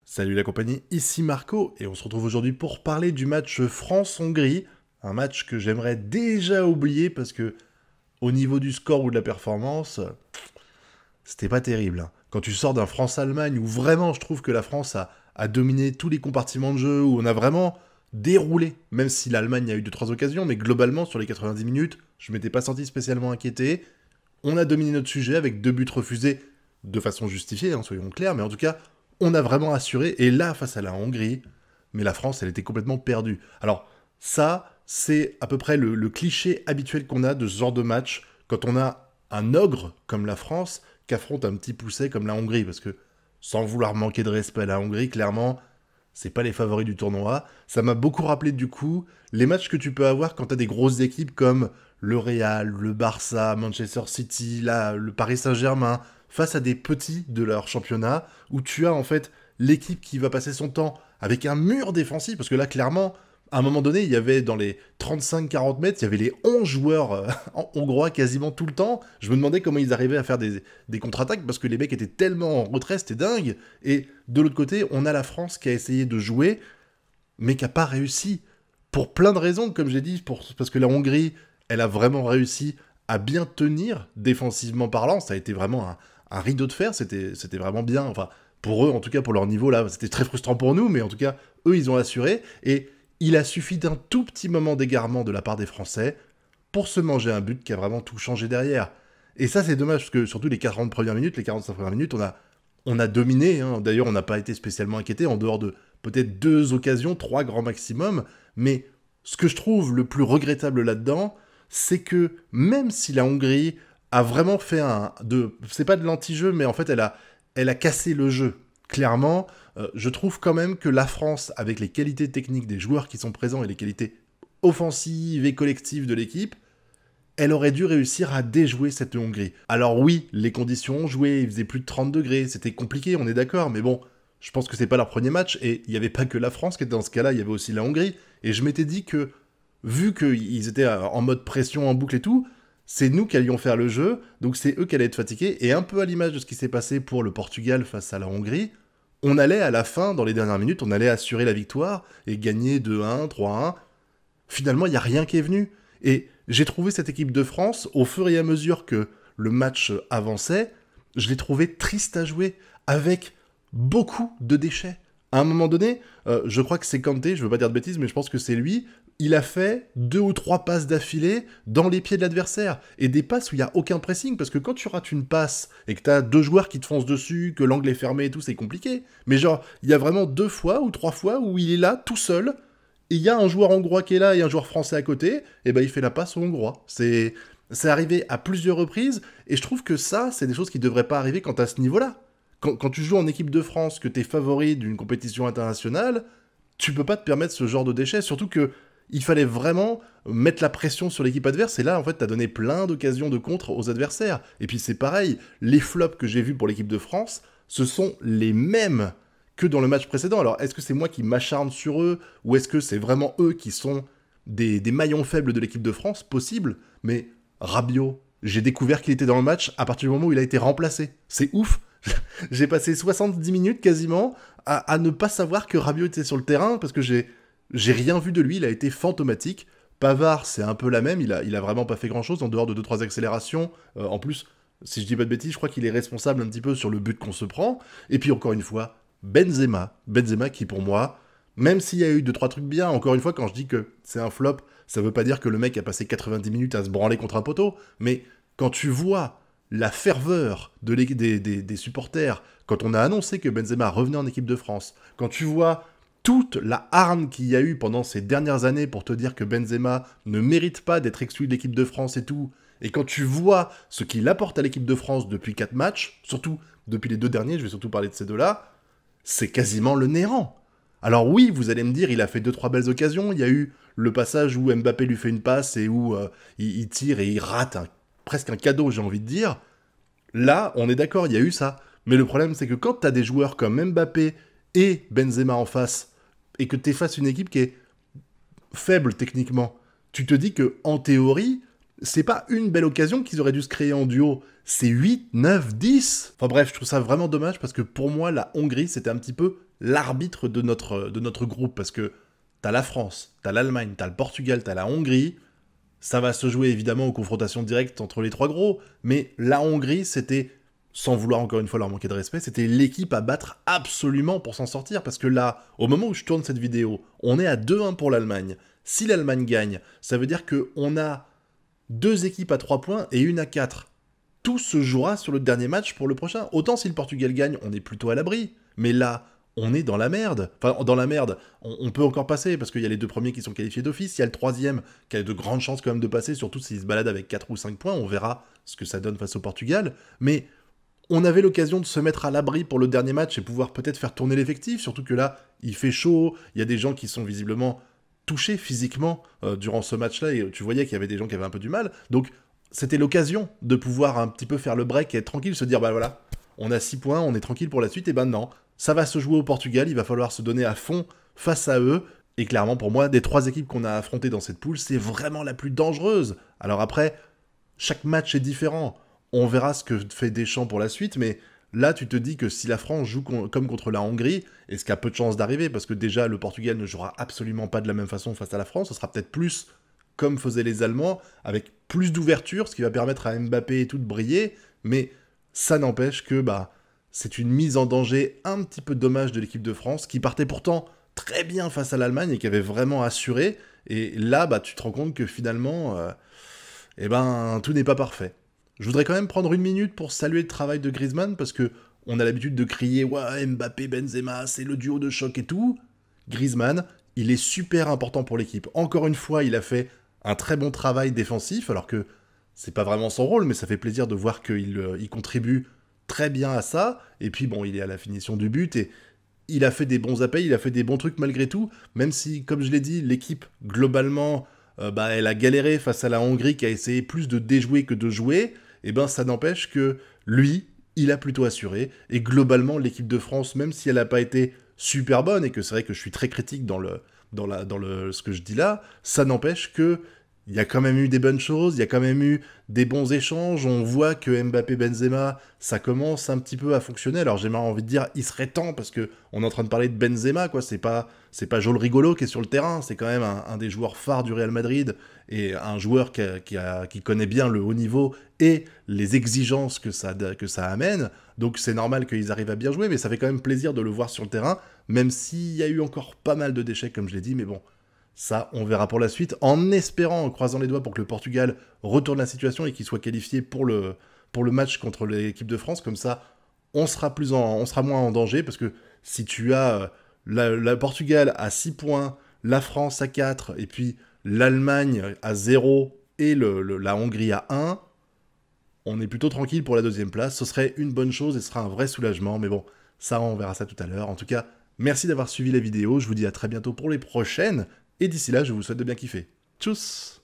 Salut la compagnie, ici Marco, et on se retrouve aujourd'hui pour parler du match France-Hongrie, un match que j'aimerais déjà oublier parce que, au niveau du score ou de la performance, c'était pas terrible, hein. Quand tu sors d'un France-Allemagne où vraiment je trouve que la France a dominé tous les compartiments de jeu, où on a vraiment déroulé, même si l'Allemagne a eu 2-3 occasions, mais globalement sur les 90 minutes, je m'étais pas senti spécialement inquiété. On a dominé notre sujet avec 2 buts refusés de façon justifiée, hein, soyons clairs, mais en tout cas, on a vraiment assuré. Et là, face à la Hongrie, mais la France, elle était complètement perdue. Alors, ça, c'est à peu près le cliché habituel qu'on a de ce genre de match quand on a un ogre comme la France qu'affronte un petit pousset comme la Hongrie. Parce que, sans vouloir manquer de respect à la Hongrie, clairement, c'est pas les favoris du tournoi. Ça m'a beaucoup rappelé du coup les matchs que tu peux avoir quand t'as des grosses équipes comme le Real, le Barça, Manchester City, là, le Paris Saint-Germain, face à des petits de leur championnat, où tu as en fait l'équipe qui va passer son temps avec un mur défensif, parce que là, clairement, à un moment donné, il y avait dans les 35-40 mètres, il y avait les 11 joueurs hongrois quasiment tout le temps. Je me demandais comment ils arrivaient à faire des contre-attaques, parce que les mecs étaient tellement en retrait, c'était dingue. Et de l'autre côté, on a la France qui a essayé de jouer, mais qui n'a pas réussi. Pour plein de raisons, comme j'ai dit, parce que la Hongrie, elle a vraiment réussi à bien tenir, défensivement parlant. Ça a été vraiment un rideau de fer, c'était vraiment bien. Enfin, pour eux, en tout cas, pour leur niveau, là, c'était très frustrant pour nous, mais en tout cas, eux, ils ont assuré. Et il a suffi d'un tout petit moment d'égarement de la part des Français pour se manger un but qui a vraiment tout changé derrière. Et ça, c'est dommage, parce que surtout les 40 premières minutes, les 45 premières minutes, on a dominé, hein. D'ailleurs, on n'a pas été spécialement inquiété, en dehors de peut-être 2 occasions, 3 grands maximum. Mais ce que je trouve le plus regrettable là-dedans, c'est que même si la Hongrie a vraiment fait c'est pas de l'anti-jeu, mais en fait, elle a cassé le jeu. Clairement, je trouve quand même que la France, avec les qualités techniques des joueurs qui sont présents et les qualités offensives et collectives de l'équipe, elle aurait dû réussir à déjouer cette Hongrie. Alors oui, les conditions ont joué, il faisait plus de 30 degrés, c'était compliqué, on est d'accord, mais bon, je pense que c'est pas leur premier match, et il n'y avait pas que la France qui était dans ce cas-là, il y avait aussi la Hongrie, et je m'étais dit que, vu qu'ils étaient en mode pression en boucle et tout, c'est nous qui allions faire le jeu, donc c'est eux qui allaient être fatigués, et un peu à l'image de ce qui s'est passé pour le Portugal face à la Hongrie, on allait à la fin, dans les dernières minutes, on allait assurer la victoire, et gagner 2-1, 3-1. Finalement, il n'y a rien qui est venu. Et j'ai trouvé cette équipe de France, au fur et à mesure que le match avançait, je l'ai trouvé triste à jouer, avec beaucoup de déchets. À un moment donné, je crois que c'est Kanté, je veux pas dire de bêtises, mais je pense que c'est lui, il a fait 2 ou 3 passes d'affilée dans les pieds de l'adversaire. Et des passes où il n'y a aucun pressing, parce que quand tu rates une passe et que tu as 2 joueurs qui te foncent dessus, que l'angle est fermé et tout, c'est compliqué. Mais genre, il y a vraiment 2 fois ou 3 fois où il est là, tout seul, et il y a un joueur hongrois qui est là et un joueur français à côté, et ben il fait la passe au hongrois. C'est arrivé à plusieurs reprises, et je trouve que ça, c'est des choses qui devraient pas arriver quand t'as ce niveau-là. Quand tu joues en équipe de France, que t'es favori d'une compétition internationale, tu peux pas te permettre ce genre de déchets, surtout que il fallait vraiment mettre la pression sur l'équipe adverse, et là, en fait, t'as donné plein d'occasions de contre aux adversaires. Et puis c'est pareil, les flops que j'ai vus pour l'équipe de France, ce sont les mêmes que dans le match précédent. Alors, est-ce que c'est moi qui m'acharne sur eux, ou est-ce que c'est vraiment eux qui sont des maillons faibles de l'équipe de France? Possible, mais Rabiot, j'ai découvert qu'il était dans le match à partir du moment où il a été remplacé. C'est ouf. J'ai passé 70 minutes quasiment à ne pas savoir que Rabiot était sur le terrain, parce que j'ai rien vu de lui, il a été fantomatique. Pavard, c'est un peu la même, il a vraiment pas fait grand-chose, en dehors de 2-3 accélérations. En plus, si je dis pas de bêtises, je crois qu'il est responsable un petit peu sur le but qu'on se prend. Et puis encore une fois, Benzema qui pour moi, même s'il y a eu 2-3 trucs bien, encore une fois, quand je dis que c'est un flop, ça veut pas dire que le mec a passé 90 minutes à se branler contre un poteau, mais quand tu vois la ferveur des supporters, quand on a annoncé que Benzema revenait en équipe de France, quand tu vois toute la hargne qu'il y a eu pendant ces dernières années pour te dire que Benzema ne mérite pas d'être exclu de l'équipe de France et tout, et quand tu vois ce qu'il apporte à l'équipe de France depuis 4 matchs, surtout depuis les 2 derniers, je vais surtout parler de ces deux-là, c'est quasiment le néant. Alors oui, vous allez me dire, il a fait 2-3 belles occasions, il y a eu le passage où Mbappé lui fait une passe et où il tire et il rate presque un cadeau, j'ai envie de dire. Là, on est d'accord, il y a eu ça. Mais le problème, c'est que quand t'as des joueurs comme Mbappé et Benzema en face, et que t'es face à une équipe qui est faible techniquement, tu te dis que, en théorie, c'est pas une belle occasion qu'ils auraient dû se créer en duo, c'est 8, 9, 10. Enfin bref, je trouve ça vraiment dommage parce que pour moi, la Hongrie, c'était un petit peu l'arbitre de notre groupe, parce que t'as la France, t'as l'Allemagne, t'as le Portugal, t'as la Hongrie. Ça va se jouer évidemment aux confrontations directes entre les trois gros, mais la Hongrie, c'était, sans vouloir encore une fois leur manquer de respect, c'était l'équipe à battre absolument pour s'en sortir, parce que là, au moment où je tourne cette vidéo, on est à 2-1 pour l'Allemagne. Si l'Allemagne gagne, ça veut dire qu'on a 2 équipes à 3 points et une à 4. Tout se jouera sur le dernier match pour le prochain. Autant si le Portugal gagne, on est plutôt à l'abri, mais là, on est dans la merde. Enfin, dans la merde, on peut encore passer, parce qu'il y a les 2 premiers qui sont qualifiés d'office, il y a le 3e qui a de grandes chances quand même de passer, surtout s'il se balade avec 4 ou 5 points, on verra ce que ça donne face au Portugal, mais on avait l'occasion de se mettre à l'abri pour le dernier match et pouvoir peut-être faire tourner l'effectif, surtout que là, il fait chaud, il y a des gens qui sont visiblement touchés physiquement durant ce match-là, et tu voyais qu'il y avait des gens qui avaient un peu du mal, donc c'était l'occasion de pouvoir un petit peu faire le break et être tranquille, se dire, bah voilà, on a 6 points, on est tranquille pour la suite, et ben non, ça va se jouer au Portugal, il va falloir se donner à fond face à eux, et clairement pour moi, des 3 équipes qu'on a affrontées dans cette poule, c'est vraiment la plus dangereuse. Alors après, chaque match est différent, on verra ce que fait Deschamps pour la suite, mais là tu te dis que si la France joue comme contre la Hongrie, et ce qui a peu de chances d'arriver, parce que déjà le Portugal ne jouera absolument pas de la même façon face à la France, ce sera peut-être plus comme faisaient les Allemands, avec plus d'ouverture, ce qui va permettre à Mbappé et tout de briller, mais ça n'empêche que c'est une mise en danger un petit peu dommage de l'équipe de France, qui partait pourtant très bien face à l'Allemagne et qui avait vraiment assuré, et là tu te rends compte que finalement, tout n'est pas parfait. Je voudrais quand même prendre une minute pour saluer le travail de Griezmann, parce que on a l'habitude de crier « Ouais, Mbappé, Benzema, c'est le duo de choc et tout ». Griezmann, il est super important pour l'équipe. Encore une fois, il a fait un très bon travail défensif, alors que c'est pas vraiment son rôle, mais ça fait plaisir de voir qu'il contribue très bien à ça. Et puis bon, il est à la finition du but, et il a fait des bons appels, il a fait des bons trucs malgré tout, même si, comme je l'ai dit, l'équipe, globalement, elle a galéré face à la Hongrie, qui a essayé plus de déjouer que de jouer, et ça n'empêche que lui, il a plutôt assuré, et globalement, l'équipe de France, même si elle n'a pas été super bonne, et que c'est vrai que je suis très critique dans ce que je dis là, ça n'empêche que il y a quand même eu des bonnes choses, il y a quand même eu des bons échanges, on voit que Mbappé-Benzema, ça commence un petit peu à fonctionner, alors j'ai envie de dire, il serait temps, parce que on est en train de parler de Benzema, quoi, c'est pas Joel Rigolo qui est sur le terrain, c'est quand même un des joueurs phares du Real Madrid, et un joueur qui connaît bien le haut niveau, et les exigences que ça amène, donc c'est normal qu'ils arrivent à bien jouer, mais ça fait quand même plaisir de le voir sur le terrain, même s'il y a eu encore pas mal de déchets, comme je l'ai dit, mais bon, ça, on verra pour la suite, en espérant, en croisant les doigts pour que le Portugal retourne la situation et qu'il soit qualifié pour le match contre l'équipe de France. Comme ça, on sera moins en danger, parce que si tu as la Portugal à 6 points, la France à 4, et puis l'Allemagne à 0, et la Hongrie à 1, on est plutôt tranquille pour la 2e place. Ce serait une bonne chose et ce sera un vrai soulagement, mais bon, ça, on verra ça tout à l'heure. En tout cas, merci d'avoir suivi la vidéo, je vous dis à très bientôt pour les prochaines, et d'ici là, je vous souhaite de bien kiffer. Tchuss!